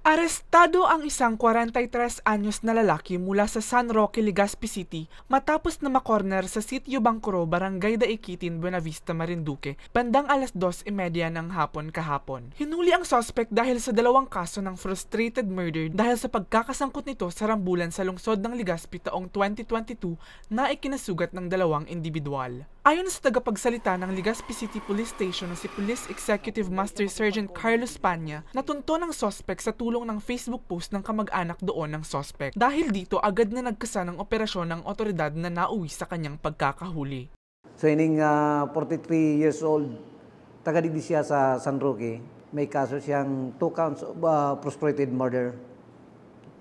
Arestado ang isang 43 anyos na lalaki mula sa San Roque, Legazpi City matapos na makorner sa Sitio Bangkoro, Barangay Daiquitin, Buenavista, Marinduque, bandang alas 2:30 ng hapon kahapon. Hinuli ang suspect dahil sa dalawang kaso ng frustrated murder dahil sa pagkakasangkot nito sa rambulan sa lungsod ng Legazpi taong 2022 na ikinasugat ng dalawang individual. Ayon sa tagapagsalita ng Legazpi City Police Station na si Police Executive Master Sergeant Carlos Panya, natunto ng suspect sa tulong ng Facebook post ng kamag-anak doon ng suspect. Dahil dito, agad na nagkasa ng operasyon ng otoridad na nauwi sa kanyang pagkakahuli. So ining 43 years old, taga-digdi siya sa San Roque. May kaso siyang 2 counts of frustrated murder.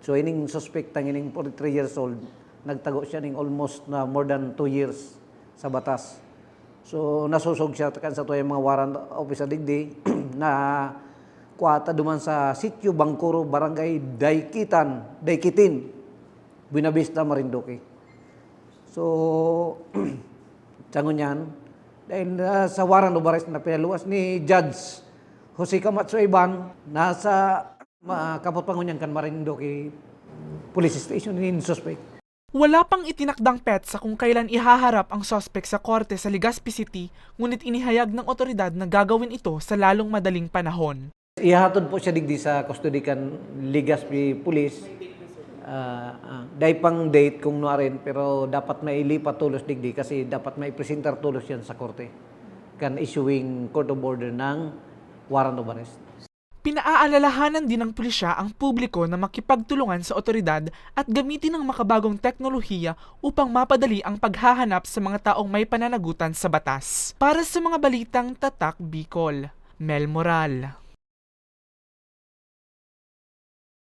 So ining suspect tang ining 43 years old, nagtago siya ning almost na more than 2 years sa batas. So nasusog siya kan sa tuyang mga warrant officer digdi na kuwata duman sa Sitio Bangkoro, Barangay Daiquitin, Buenavista, Marinduque. So tangon yan, dahil sa warrant of arrest na pinaluwas ni Judge Jose Camacho Iban, nasa kapot-pangunyan kan Marinduque Police Station in suspect. Wala pang itinakdang petsa kung kailan ihaharap ang suspect sa korte sa Legazpi City, ngunit inihayag ng otoridad na gagawin ito sa lalong madaling panahon. Ihatod po siya digdi sa kustodi kan Legazpi Police. Dahil pang date kung nuarin, pero dapat mailipat tulos digdi kasi dapat maipresentar tulos yan sa korte. Kan issuing court of order ng warrant of arrest. Pinaaalalahanan din ng pulisya ang publiko na makipagtulungan sa otoridad at gamitin ang makabagong teknolohiya upang mapadali ang paghahanap sa mga taong may pananagutan sa batas. Para sa mga balitang Tatak Bicol, Mel Moral.